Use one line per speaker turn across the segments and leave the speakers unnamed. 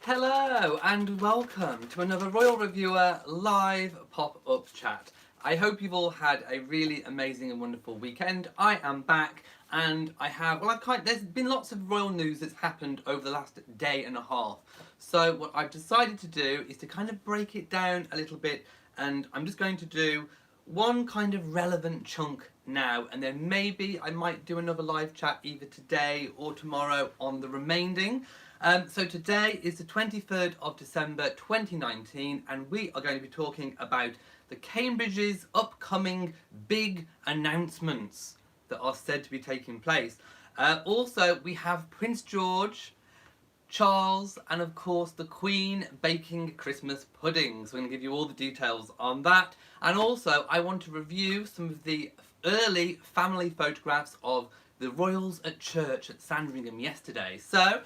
Hello and welcome to another Royal Reviewer live pop-up chat. I hope you've all had a really amazing and wonderful weekend. I am back and there's been lots of royal news that's happened over the last day and a half. So what I've decided to do is to kind of break it down a little bit, and I'm just going to do one kind of relevant chunk now, and then maybe I might do another live chat either today or tomorrow on the remaining. So today is the 23rd of December 2019, and we are going to be talking about the Cambridge's upcoming big announcements that are said to be taking place. Also, we have Prince George, Charles, and of course the Queen baking Christmas pudding. So I'm going to give you all the details on that. And also, I want to review some of the early family photographs of the royals at church at Sandringham yesterday. So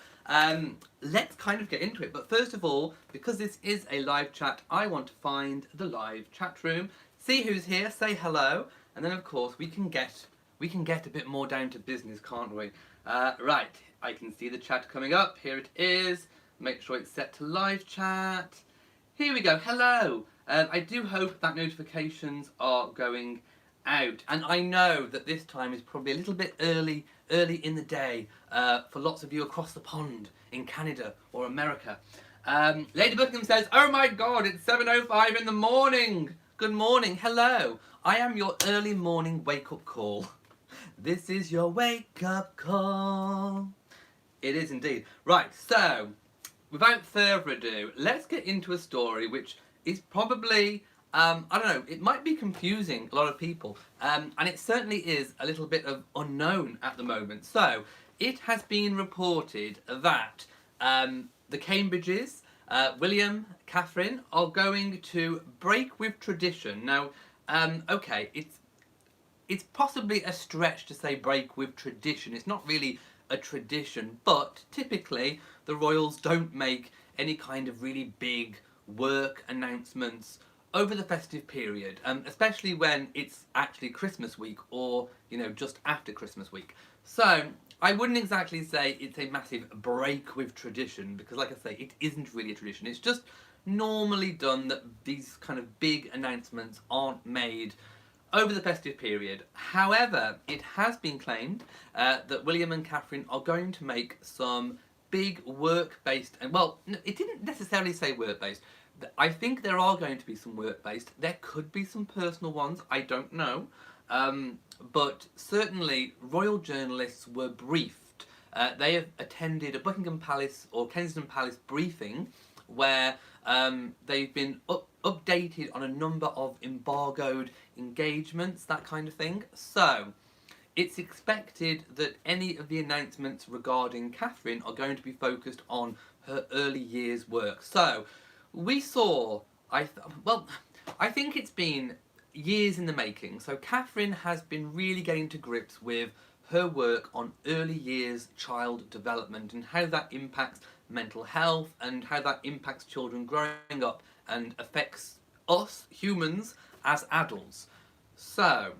let's kind of get into it. But first of all, because this is a live chat, I want to find the live chat room, see who's here, say hello, and then of course we can get a bit more down to business, can't we? Right, I can see the chat coming up. Here it is. Make sure it's set to live chat. Here we go. Hello. I do hope that notifications are going out, and I know that this time is probably a little bit early in the day for lots of you across the pond in Canada or America. Lady Buckingham says, "Oh my God, it's 7:05 in the morning. Good morning. Hello. I am your early morning wake-up call. This is your wake-up call." It is indeed. Right, so without further ado, let's get into a story which is probably, I don't know, it might be confusing a lot of people, and it certainly is a little bit of unknown at the moment. So, it has been reported that the Cambridges, William, Catherine, are going to break with tradition. Now, okay, it's possibly a stretch to say break with tradition. It's not really a tradition, but typically the royals don't make any kind of really big work announcements over the festive period, especially when it's actually Christmas week or, just after Christmas week. So I wouldn't exactly say it's a massive break with tradition, because like I say, it isn't really a tradition. It's just normally done that these kind of big announcements aren't made over the festive period. However, it has been claimed that William and Catherine are going to make some big work-based, and well, it didn't necessarily say work-based. I think there are going to be some work-based. There could be some personal ones, I don't know. But certainly, royal journalists were briefed. They have attended a Buckingham Palace or Kensington Palace briefing where they've been updated on a number of embargoed engagements, that kind of thing. So, it's expected that any of the announcements regarding Catherine are going to be focused on her early years' work. So, we saw, I think it's been years in the making. So, Catherine has been really getting to grips with her work on early years child development and how that impacts mental health and how that impacts children growing up and affects us humans as adults. So,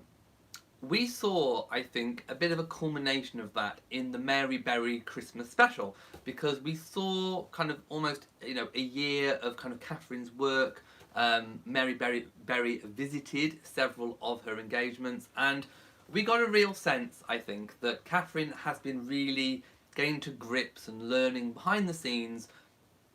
we saw, I think, a bit of a culmination of that in the Mary Berry Christmas special, because we saw kind of almost, a year of kind of Catherine's work. Mary Berry visited several of her engagements, and we got a real sense, I think, that Catherine has been really getting to grips and learning behind the scenes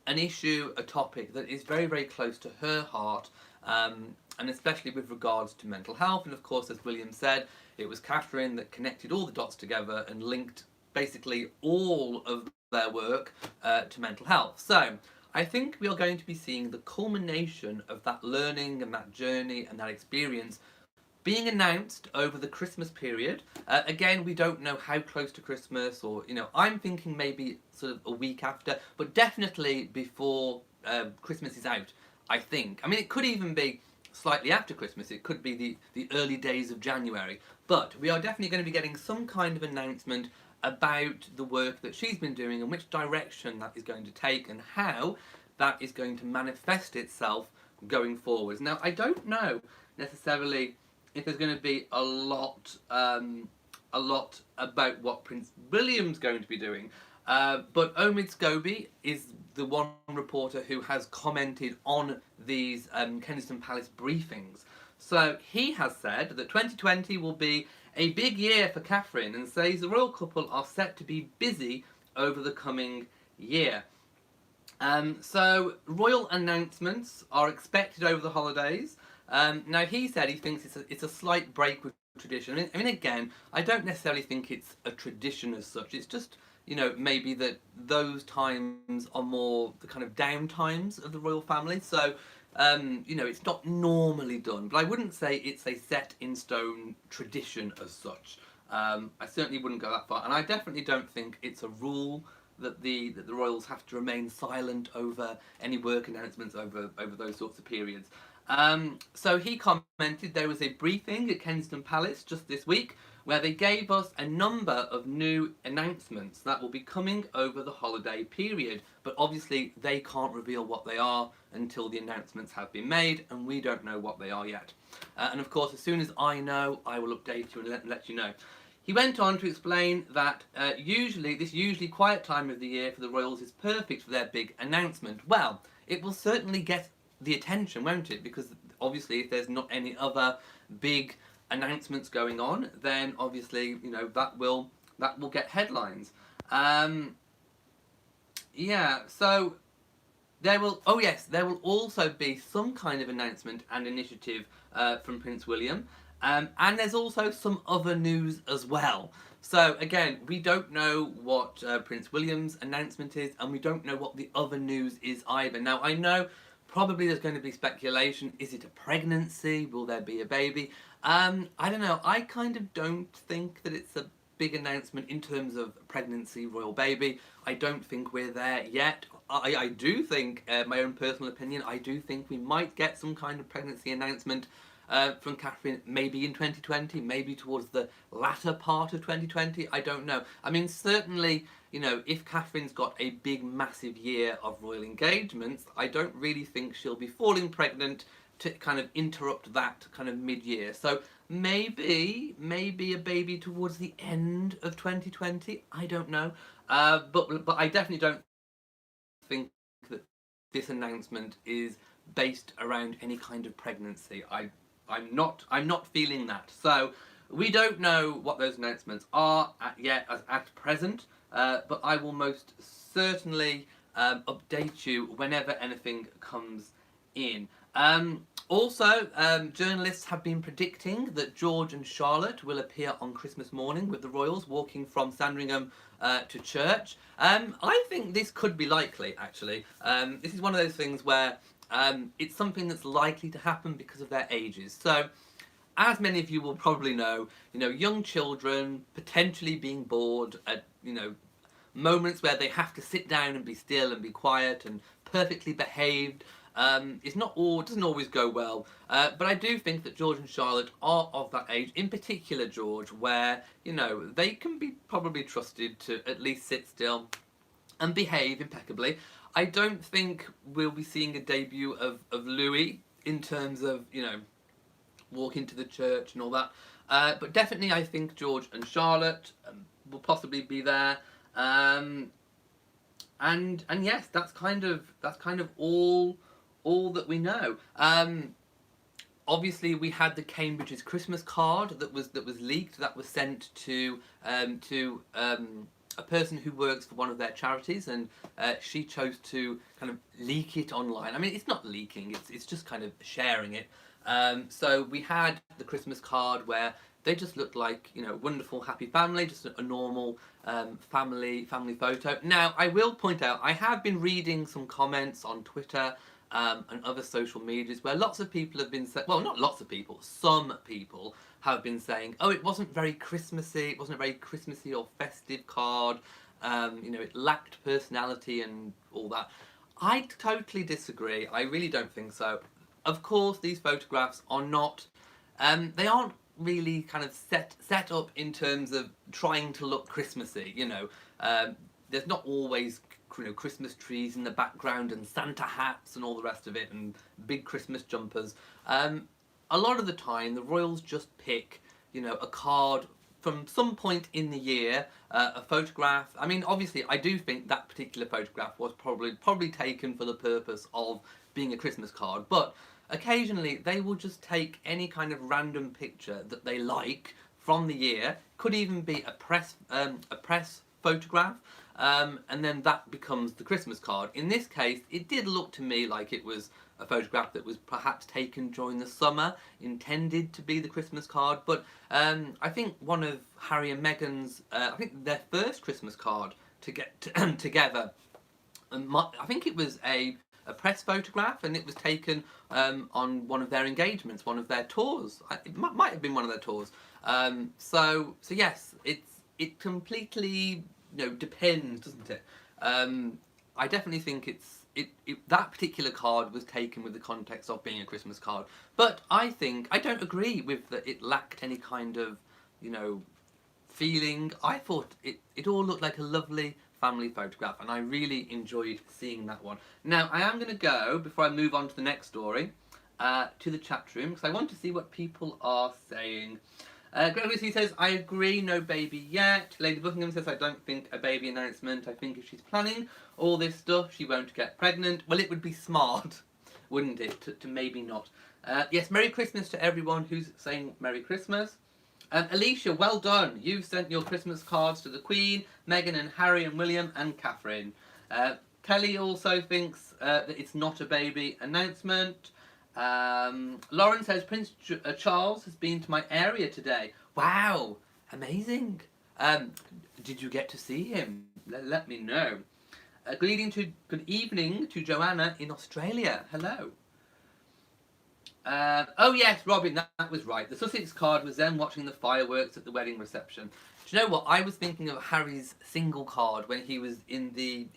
an issue, a topic that is very, very close to her heart, and especially with regards to mental health. And of course, as William said, it was Catherine that connected all the dots together and linked basically all of their work to mental health. So I think we are going to be seeing the culmination of that learning and that journey and that experience being announced over the Christmas period. Again, we don't know how close to Christmas, or, I'm thinking maybe sort of a week after, but definitely before Christmas is out, I think. I mean, it could even be slightly after Christmas. It could be the early days of January. But we are definitely going to be getting some kind of announcement about the work that she's been doing and which direction that is going to take and how that is going to manifest itself going forwards. Now, I don't know necessarily if there's going to be a lot about what Prince William's going to be doing, but Omid Scobie is the one reporter who has commented on these Kensington Palace briefings. So he has said that 2020 will be a big year for Catherine and says the royal couple are set to be busy over the coming year. So royal announcements are expected over the holidays. Now he said he thinks it's a slight break with tradition. I mean, again, I don't necessarily think it's a tradition as such. It's just, maybe that those times are more the kind of down times of the royal family. So, it's not normally done, but I wouldn't say it's a set in stone tradition as such. I certainly wouldn't go that far, and I definitely don't think it's a rule that the royals have to remain silent over any work announcements over those sorts of periods. So he commented there was a briefing at Kensington Palace just this week where they gave us a number of new announcements that will be coming over the holiday period, but obviously they can't reveal what they are until the announcements have been made, and we don't know what they are yet. And of course, as soon as I know, I will update you and let you know. He went on to explain that this usually quiet time of the year for the royals is perfect for their big announcement. Well, it will certainly get the attention, won't it? Because obviously, if there's not any other big announcements going on, then obviously that will get headlines. So there will also be some kind of announcement and initiative from Prince William. And there's also some other news as well. So again, we don't know what Prince William's announcement is, and we don't know what the other news is either. Now, I know probably there's going to be speculation. Is it a pregnancy? Will there be a baby? I don't know. I kind of don't think that it's a big announcement in terms of pregnancy, royal baby. I don't think we're there yet. I do think, my own personal opinion, I do think we might get some kind of pregnancy announcement from Catherine, maybe in 2020, maybe towards the latter part of 2020, I don't know. I mean, certainly, if Catherine's got a big, massive year of royal engagements, I don't really think she'll be falling pregnant to kind of interrupt that kind of mid-year. So maybe a baby towards the end of 2020, I don't know. But I definitely don't think that this announcement is based around any kind of pregnancy. I'm not feeling that. So we don't know what those announcements are at present, but I will most certainly update you whenever anything comes in. Also, journalists have been predicting that George and Charlotte will appear on Christmas morning with the royals walking from Sandringham to church. I think this could be likely, actually. This is one of those things where it's something that's likely to happen because of their ages. So, as many of you will probably know, young children potentially being bored at, moments where they have to sit down and be still and be quiet and perfectly behaved. Doesn't always go well. But I do think that George and Charlotte are of that age, in particular George, where, they can be probably trusted to at least sit still and behave impeccably. I don't think we'll be seeing a debut of Louis in terms of, walking to the church and all that. But definitely I think George and Charlotte will possibly be there. And yes, that's kind of all that we know. Obviously, we had the Cambridge's Christmas card that was leaked. That was sent to a person who works for one of their charities, and she chose to kind of leak it online. I mean, it's not leaking; it's just kind of sharing it. So we had the Christmas card where they just looked like wonderful, happy family, just a normal family photo. Now, I will point out I have been reading some comments on Twitter and other social medias where lots of people have been saying, well, not lots of people, some people have been saying, oh, it wasn't very Christmassy, it wasn't a very Christmassy or festive card, it lacked personality and all that. I totally disagree. I really don't think so. Of course, these photographs are not, they aren't really kind of set up in terms of trying to look Christmassy, there's not always Christmas trees in the background and Santa hats and all the rest of it and big Christmas jumpers. A lot of the time the royals just pick a card from some point in the year, a photograph. I mean, obviously, I do think that particular photograph was probably taken for the purpose of being a Christmas card, but occasionally they will just take any kind of random picture that they like from the year. Could even be a press photograph, and then that becomes the Christmas card. In this case, it did look to me like it was a photograph that was perhaps taken during the summer, intended to be the Christmas card. But I think one of Harry and Meghan's, I think their first Christmas card to get together, I think it was a press photograph, and it was taken on one of their engagements, one of their tours. It might have been one of their tours. So yes, it completely depends, doesn't it? I definitely think that particular card was taken with the context of being a Christmas card. But I don't agree with that it lacked any kind of, feeling. I thought it all looked like a lovely family photograph, and I really enjoyed seeing that one. Now, I am going to go, before I move on to the next story, to the chat room, because I want to see what people are saying. Gregory says, I agree, no baby yet. Lady Buckingham says, I don't think a baby announcement. I think if she's planning all this stuff, she won't get pregnant. Well, it would be smart, wouldn't it, to maybe not. Yes, Merry Christmas to everyone who's saying Merry Christmas. Alicia, well done. You've sent your Christmas cards to the Queen, Meghan and Harry and William and Catherine. Kelly also thinks that it's not a baby announcement. Lauren says Prince Charles has been to my area today. Wow, amazing. Did you get to see him? Let me know. Good evening to Joanna in Australia. Hello. Oh yes, Robin, that was right. The Sussex card was them watching the fireworks at the wedding reception. Do you know what? I was thinking of Harry's single card when he was in the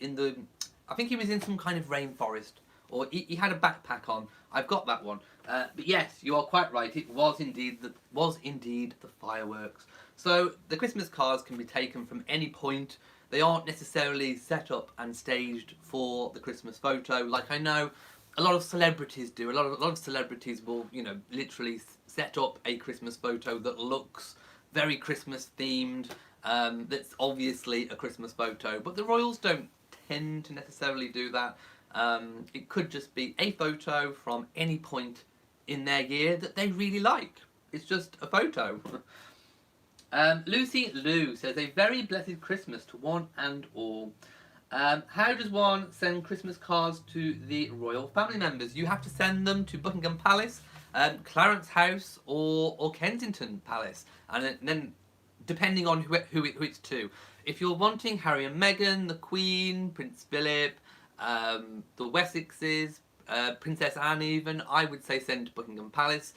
I think he was in some kind of rainforest, or he had a backpack on. I've got that one. But yes, you are quite right. It was indeed the fireworks. So the Christmas cards can be taken from any point. They aren't necessarily set up and staged for the Christmas photo, like I know a lot of celebrities do. A lot of celebrities will, literally set up a Christmas photo that looks very Christmas themed. That's obviously a Christmas photo, but the royals don't tend to necessarily do that. It could just be a photo from any point in their year that they really like. It's just a photo. Lucy Lou says, a very blessed Christmas to one and all. How does one send Christmas cards to the royal family members? You have to send them to Buckingham Palace, Clarence House, or Kensington Palace, and then depending on who it's to. If you're wanting Harry and Meghan, the Queen, Prince Philip, the Wessexes, Princess Anne even, I would say send to Buckingham Palace.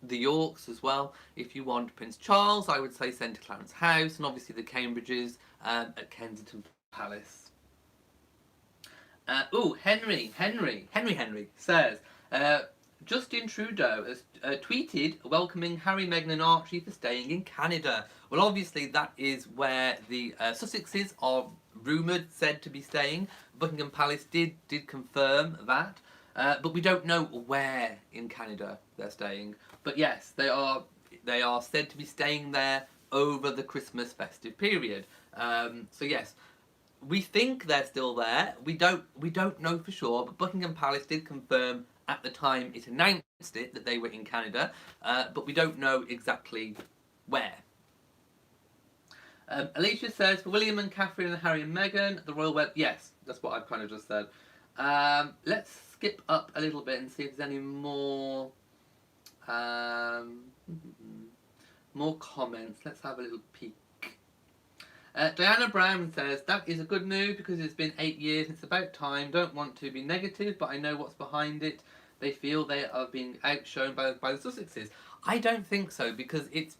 The Yorks as well. If you want Prince Charles, I would say send to Clarence House, and obviously the Cambridges at Kensington Palace. Henry says, Justin Trudeau has tweeted welcoming Harry, Meghan and Archie for staying in Canada. Well, obviously that is where the Sussexes are said to be staying. Buckingham Palace did confirm that, but we don't know where in Canada they're staying. But yes, they are said to be staying there over the Christmas festive period. So yes, we think they're still there. We don't know for sure, but Buckingham Palace did confirm at the time it announced it that they were in Canada, but we don't know exactly where. Alicia says, for William and Catherine and Harry and Meghan, the royal web. Yes, that's what I've kind of just said. Let's skip up a little bit and see if there's any more more comments. Let's have a little peek. Diana Brown says, that is a good move because it's been 8 years and it's about time. Don't want to be negative, but I know what's behind it. They feel they are being outshone by the Sussexes. I don't think so, because it's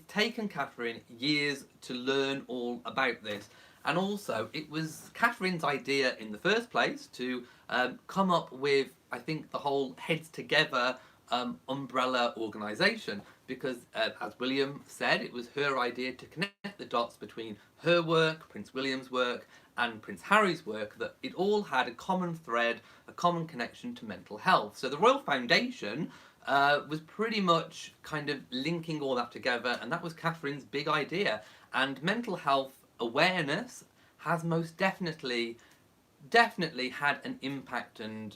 taken Catherine years to learn all about this. And also, it was Catherine's idea in the first place to come up with, I think, the whole Heads Together umbrella organisation, because as William said, it was her idea to connect the dots between her work, Prince William's work and Prince Harry's work, that it all had a common thread, a common connection to mental health. So the Royal Foundation was pretty much kind of linking all that together, and that was Catherine's big idea. And mental health awareness has most definitely had an impact, and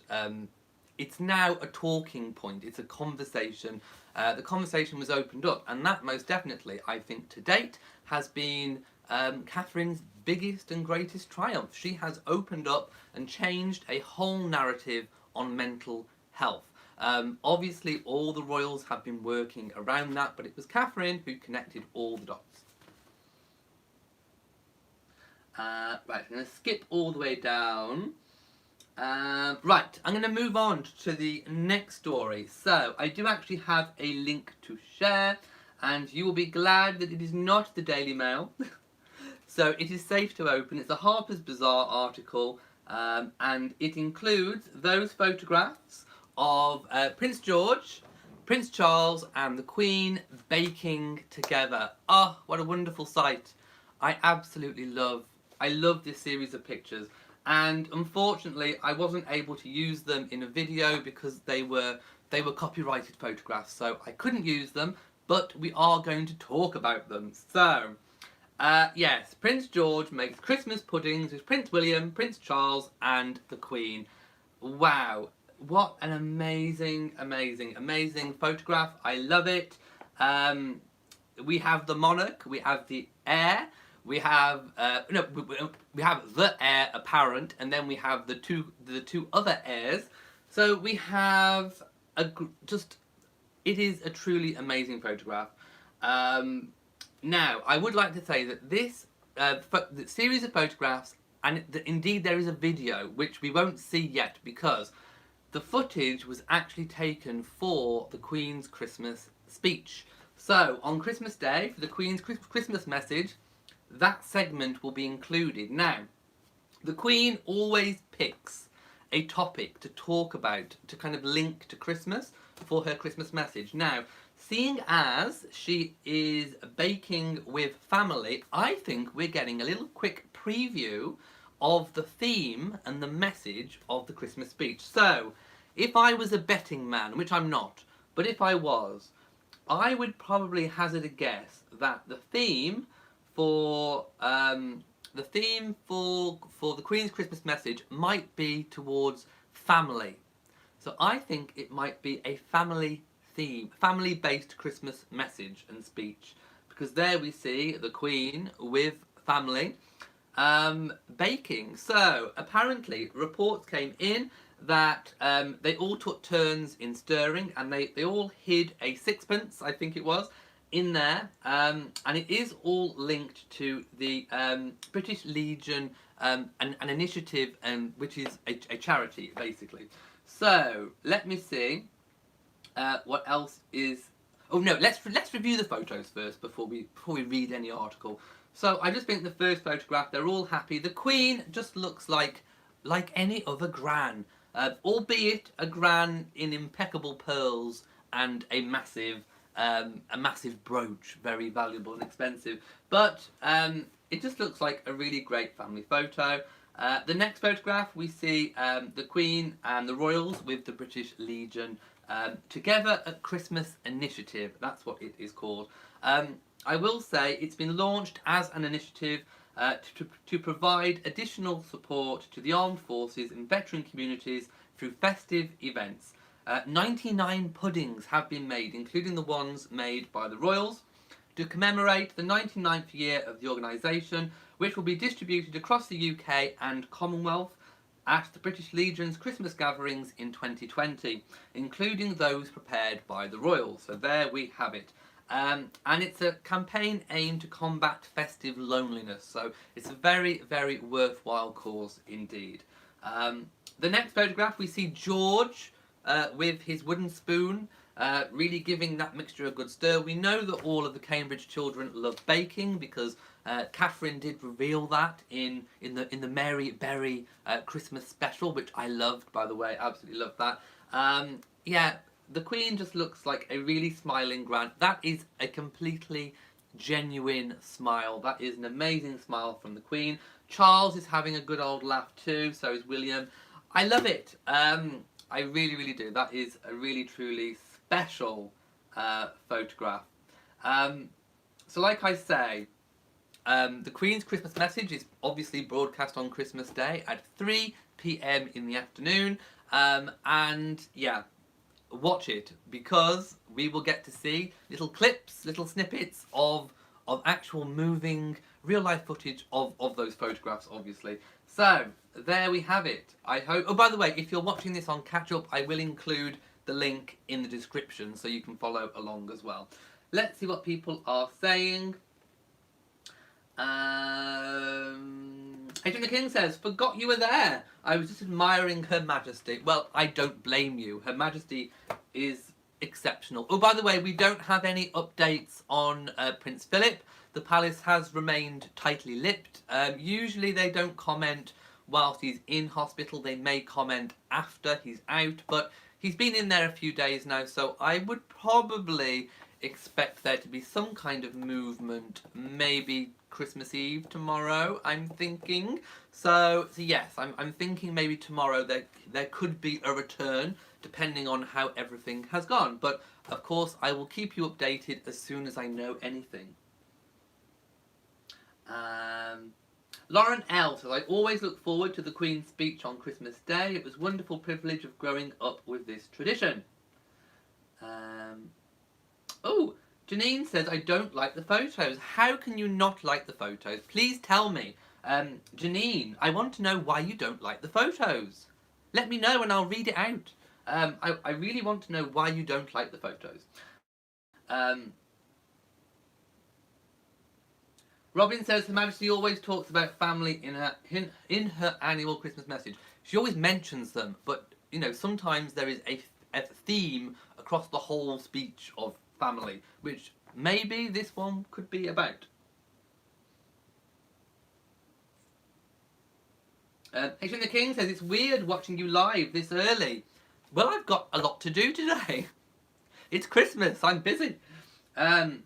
it's now a talking point. It's a conversation. The conversation was opened up, and that most definitely, I think, to date, has been Catherine's biggest and greatest triumph. She has opened up and changed a whole narrative on mental health. Obviously, all the royals have been working around that, but it was Catherine who connected all the dots. Right, I'm going to skip all the way down. Right, I'm going to move on to the next story. So, I do actually have a link to share, and you will be glad that it is not the Daily Mail. So, it is safe to open. It's a Harper's Bazaar article, and it includes those photographs of Prince George, Prince Charles, and the Queen baking together. Oh, what a wonderful sight. I absolutely love this series of pictures, and unfortunately I wasn't able to use them in a video because they were copyrighted photographs, so I couldn't use them, but we are going to talk about them. So, yes, Prince George makes Christmas puddings with Prince William, Prince Charles, and the Queen. Wow, what an amazing photograph. I love it. We have the monarch, we have the heir, we have we have the heir apparent, and then we have the two other heirs. So we have it is a truly amazing photograph. Now I would like to say that this the series of photographs, and indeed there is a video which we won't see yet because the footage was actually taken for the Queen's Christmas speech. So on Christmas Day, for the Queen's Christmas message, that segment will be included. Now, the Queen always picks a topic to talk about, to kind of link to Christmas for her Christmas message. Now, seeing as she is baking with family, I think we're getting a little quick preview of the theme and the message of the Christmas speech. So, if I was a betting man, which I'm not, but if I was, I would probably hazard a guess that the theme for the Queen's Christmas message might be towards family. So I think it might be a family theme, family-based Christmas message and speech, because there we see the Queen with family baking. So apparently reports came in that they all took turns in stirring, and they all hid a sixpence, I think it was, in there, and it is all linked to the British Legion, an initiative, which is a charity, basically. So let me see what else is. Oh no, let's review the photos first before we read any article. So I just think the first photograph, they're all happy. The Queen just looks like any other gran, albeit a gran in impeccable pearls and a massive brooch, very valuable and expensive. But it just looks like a really great family photo. The next photograph, we see the Queen and the royals with the British Legion together at Christmas Initiative. That's what it is called. I will say it's been launched as an initiative to provide additional support to the armed forces and veteran communities through festive events. 99 puddings have been made, including the ones made by the royals, to commemorate the 99th year of the organisation, which will be distributed across the UK and Commonwealth at the British Legion's Christmas gatherings in 2020, including those prepared by the royals. So there we have it. And it's a campaign aimed to combat festive loneliness, so it's a very, very worthwhile cause indeed. The next photograph, we see George with his wooden spoon, really giving that mixture a good stir. We know that all of the Cambridge children love baking because Catherine did reveal that in the Mary Berry Christmas special, which I loved, by the way. Absolutely loved that. Yeah, the Queen just looks like a really smiling gran. That is a completely genuine smile. That is an amazing smile from the Queen. Charles is having a good old laugh too, so is William. I love it. I really, really do. That is a really, truly special photograph. So like I say, the Queen's Christmas message is obviously broadcast on Christmas Day at 3 p.m. in the afternoon. And yeah, watch it, because we will get to see little clips, little snippets of actual moving real life footage of those photographs, obviously. So there we have it. I hope, oh by the way, if you're watching this on catch up, I will include the link in the description so you can follow along as well. Let's see what people are saying. Adrian the King says, forgot you were there. I was just admiring Her Majesty. Well, I don't blame you. Her Majesty is exceptional. Oh, by the way, we don't have any updates on Prince Philip. The palace has remained tightly lipped. Usually they don't comment whilst he's in hospital. They may comment after he's out, but he's been in there a few days now, so I would probably expect there to be some kind of movement, maybe Christmas Eve tomorrow, I'm thinking. So yes, I'm thinking maybe tomorrow there could be a return, depending on how everything has gone. But of course, I will keep you updated as soon as I know anything. Lauren L says, I always look forward to the Queen's speech on Christmas Day. It was a wonderful privilege of growing up with this tradition. Oh, Janine says, I don't like the photos. How can you not like the photos? Please tell me. Janine, I want to know why you don't like the photos. Let me know and I'll read it out. I really want to know why you don't like the photos. Robin says, Her Majesty always talks about family in her annual Christmas message. She always mentions them, but you know, sometimes there is a theme across the whole speech of family, which maybe this one could be about. Adrian the King says, it's weird watching you live this early. Well, I've got a lot to do today. It's Christmas, I'm busy. Hello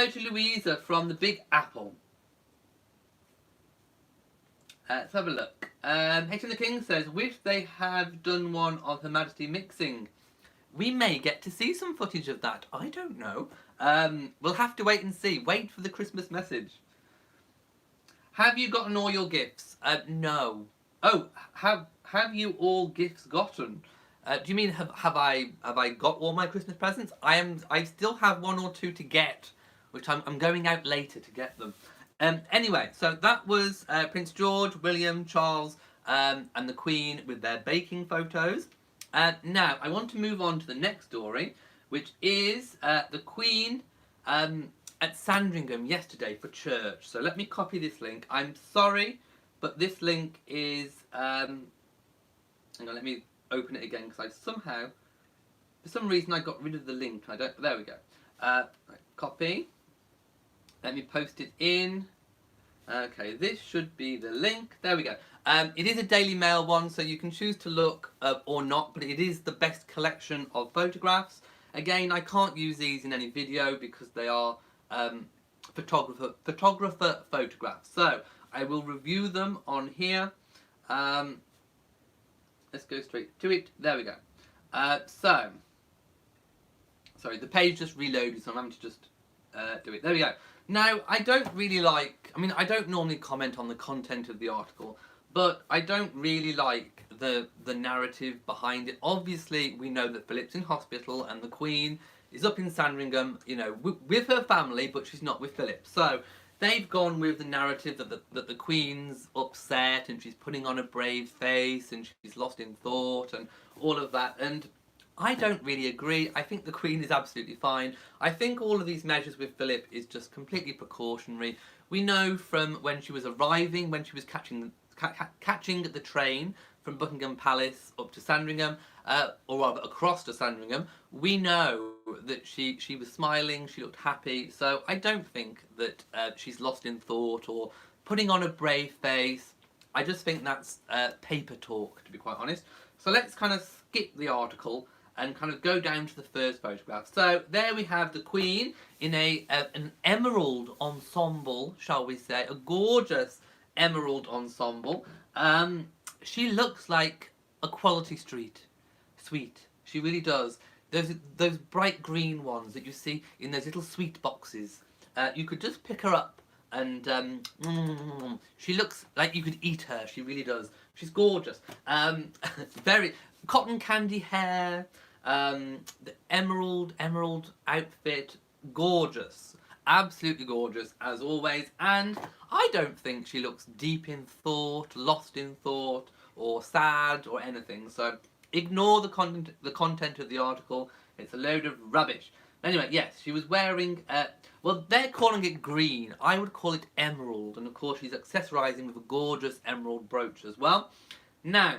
to Louisa from the Big Apple. Let's have a look. Adrian the King says, wish they had done one of Her Majesty mixing. We may get to see some footage of that. I don't know. We'll have to wait and see. Wait for the Christmas message. Have you gotten all your gifts? No. Oh, have you all gifts gotten? Do you mean have I got all my Christmas presents? I still have one or two to get, which I'm going out later to get them. Anyway, so that was Prince George, William, Charles, and the Queen with their baking photos. Now, I want to move on to the next story, which is the Queen at Sandringham yesterday for church. So let me copy this link. I'm sorry, but this link is... hang on, let me open it again, because I somehow, for some reason, I got rid of the link. There we go. Right, copy. Let me post it in. Okay, this should be the link. There we go. It is a Daily Mail one, so you can choose to look or not, but it is the best collection of photographs. Again, I can't use these in any video because they are photographer photographs. So I will review them on here. Let's go straight to it. There we go. So, sorry, the page just reloaded, so I'm having to just do it. There we go. Now, I don't really like, I mean, I don't normally comment on the content of the article, but I don't really like the narrative behind it. Obviously, we know that Philip's in hospital and the Queen is up in Sandringham, you know, with her family, but she's not with Philip. So they've gone with the narrative that the Queen's upset and she's putting on a brave face and she's lost in thought and all of that. And I don't really agree. I think the Queen is absolutely fine. I think all of these measures with Philip is just completely precautionary. We know from when she was arriving, when she was catching the train from Buckingham Palace up to Sandringham, or rather across to Sandringham, we know that she was smiling, she looked happy, so I don't think that she's lost in thought or putting on a brave face. I just think that's paper talk, to be quite honest. So let's kind of skip the article and kind of go down to the first photograph. So there we have the Queen in an emerald ensemble, shall we say, a gorgeous emerald ensemble. She looks like a quality suite. She really does. Those bright green ones that you see in those little sweet boxes. You could just pick her up and she looks like you could eat her. She really does. She's gorgeous. Very cotton candy hair. The emerald outfit, gorgeous. Absolutely gorgeous as always. And I don't think she looks deep in thought, lost in thought, or sad or anything. So ignore the content of the article. It's a load of rubbish. Anyway, yes, she was wearing, well, they're calling it green. I would call it emerald. And of course, she's accessorising with a gorgeous emerald brooch as well. Now,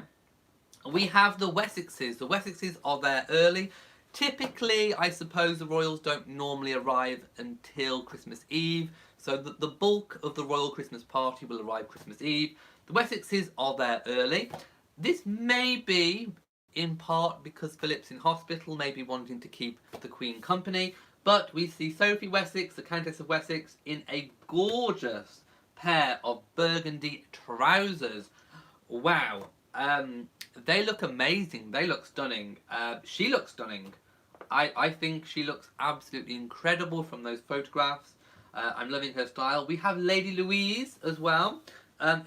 we have the Wessexes. The Wessexes are there early. Typically, I suppose the royals don't normally arrive until Christmas Eve. So the bulk of the royal Christmas party will arrive Christmas Eve. The Wessexes are there early. This may be in part because Philip's in hospital, maybe wanting to keep the Queen company. But we see Sophie Wessex, the Countess of Wessex, in a gorgeous pair of burgundy trousers. Wow. They look amazing. They look stunning. She looks stunning. I think she looks absolutely incredible from those photographs. I'm loving her style. We have Lady Louise as well,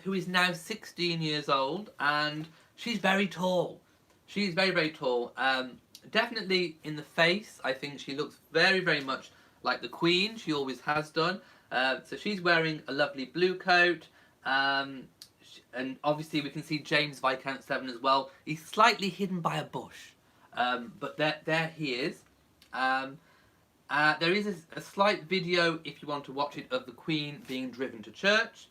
who is now 16 years old, and she's very tall. She's very, very tall. Definitely in the face, I think she looks very, very much like the Queen. She always has done. So she's wearing a lovely blue coat. And obviously we can see James Viscount Severn as well. He's slightly hidden by a bush. But there he is. There is a slight video, if you want to watch it, of the Queen being driven to church.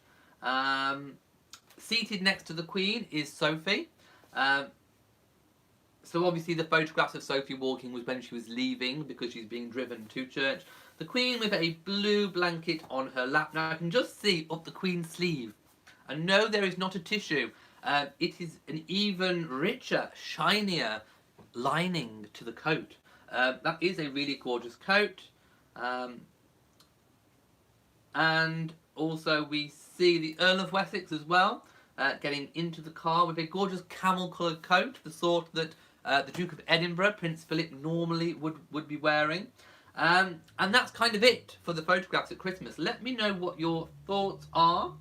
Seated next to the Queen is Sophie. So obviously the photographs of Sophie walking was when she was leaving because she's being driven to church. The Queen with a blue blanket on her lap. Now I can just see up the Queen's sleeve. And no, there is not a tissue. It is an even richer, shinier lining to the coat. That is a really gorgeous coat. And also we see the Earl of Wessex as well, getting into the car with a gorgeous camel-coloured coat, the sort that the Duke of Edinburgh, Prince Philip, normally would be wearing. And that's kind of it for the photographs at Christmas. Let me know what your thoughts are.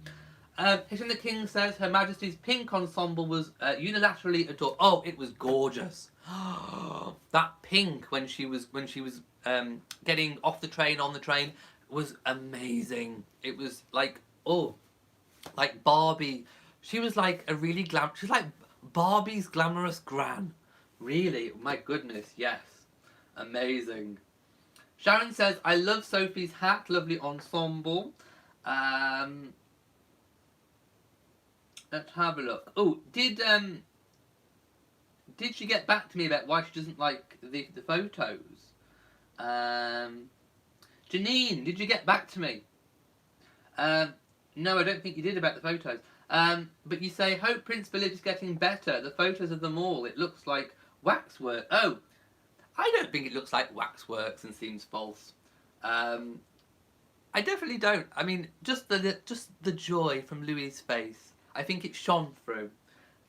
Hitting the King says Her Majesty's pink ensemble was unilaterally adored. Oh, it was gorgeous. That pink when she was getting off the train, on the train, was amazing. It was like, oh, like Barbie. She was like a really she's like Barbie's glamorous gran. Really, my goodness, yes, amazing. Sharon says I love Sophie's hat, lovely ensemble. Let's have a look. Oh, did she get back to me about why she doesn't like the photos? Janine, did you get back to me? No, I don't think you did about the photos. But you say, hope Prince Philip is getting better. The photos of them all, it looks like waxwork. Oh, I don't think it looks like waxworks and seems false. I definitely don't. I mean, just the joy from Louis' face. I think it shone through.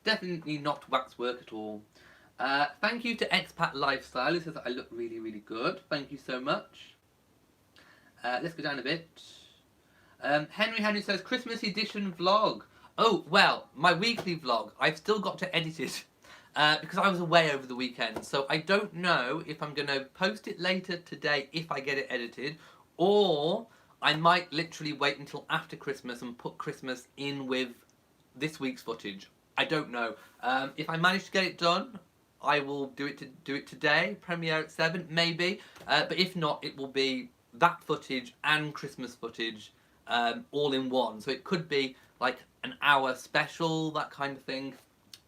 Definitely not waxwork at all. Thank you to Expat Lifestyle, who says that I look really, really good. Thank you so much. Let's go down a bit. Henry says, Christmas edition vlog. Oh, well, my weekly vlog, I've still got to edit it because I was away over the weekend. So I don't know if I'm going to post it later today if I get it edited, or I might literally wait until after Christmas and put Christmas in with this week's footage. I don't know. If I manage to get it done, I will do it today. Premiere at 7, maybe. But if not, it will be that footage and Christmas footage all in one. So it could be like an hour special, that kind of thing.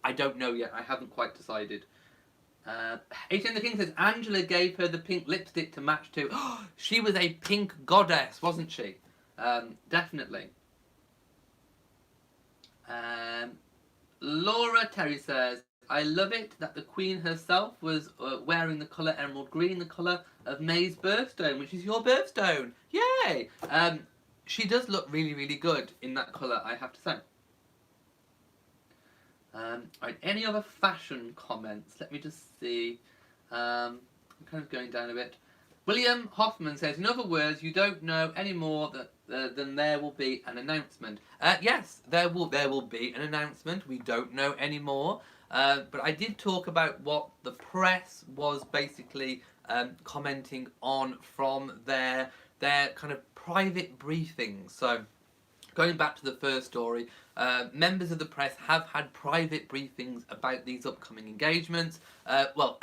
I don't know yet. I haven't quite decided. 18 the King says Angela gave her the pink lipstick to match to. She was a pink goddess, wasn't she? Definitely. Laura Terry says, I love it that the Queen herself was wearing the colour emerald green, the colour of May's birthstone, which is your birthstone. Yay! She does look really, really good in that colour, I have to say. Right, any other fashion comments? Let me just see. I'm kind of going down a bit. William Hoffman says, in other words, you don't know any more than there will be an announcement. Yes, there will be an announcement. We don't know any more. But I did talk about what the press was basically commenting on from their kind of private briefings. So, going back to the first story, members of the press have had private briefings about these upcoming engagements,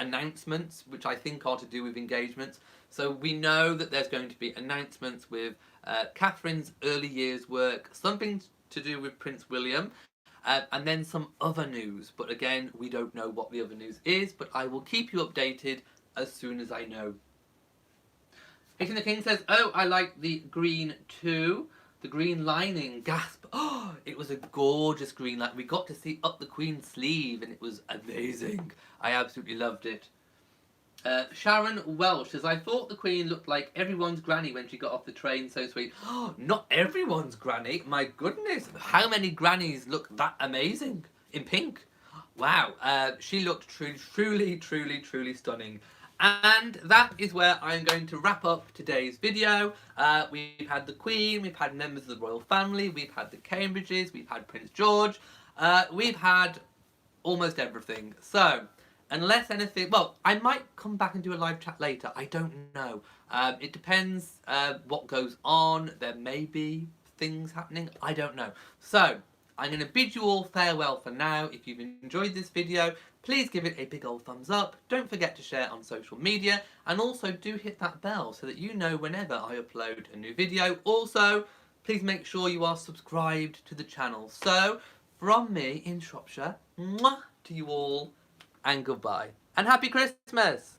announcements, which I think are to do with engagements. So we know that there's going to be announcements with Catherine's early years work, something to do with Prince William, and then some other news. But again, we don't know what the other news is, but I will keep you updated as soon as I know. Hitting the King says, oh, I like the green too. The green lining, gasp. Oh, it was a gorgeous green lining. We got to see up the Queen's sleeve and it was amazing. I absolutely loved it. Sharon Welsh says, I thought the Queen looked like everyone's granny when she got off the train, so sweet. Oh, not everyone's granny. My goodness, how many grannies look that amazing in pink? Wow, she looked truly stunning. And that is where I'm going to wrap up today's video. We've had the Queen, we've had members of the royal family, we've had the Cambridges, we've had Prince George, we've had almost everything. So, unless anything, well, I might come back and do a live chat later, I don't know. It depends what goes on, there may be things happening, I don't know. So, I'm going to bid you all farewell for now. If you've enjoyed this video, please give it a big old thumbs up. Don't forget to share on social media. And also do hit that bell so that you know whenever I upload a new video. Also, please make sure you are subscribed to the channel. So, from me in Shropshire, mwah, to you all, and goodbye. And Happy Christmas!